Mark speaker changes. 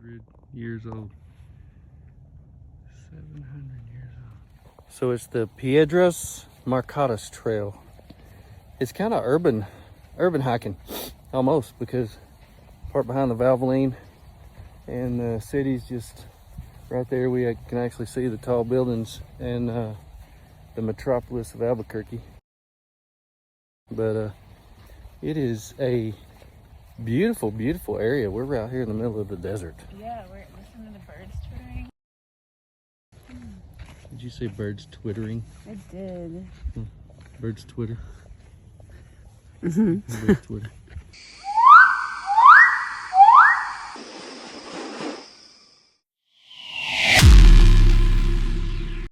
Speaker 1: 700 years old. 700 years old. So it's the Piedras Marcadas Trail. It's kind of urban hiking, almost, because part behind the Valvoline and the city's just right there. We can actually see the tall buildings and the metropolis of Albuquerque. But it is a beautiful, beautiful area. We're out here in the middle of the desert.
Speaker 2: Yeah, we're listening to the birds twittering.
Speaker 1: Did you say birds twittering?
Speaker 2: I did.
Speaker 1: Birds twitter.
Speaker 2: Mm-hmm.
Speaker 1: Birds twitter.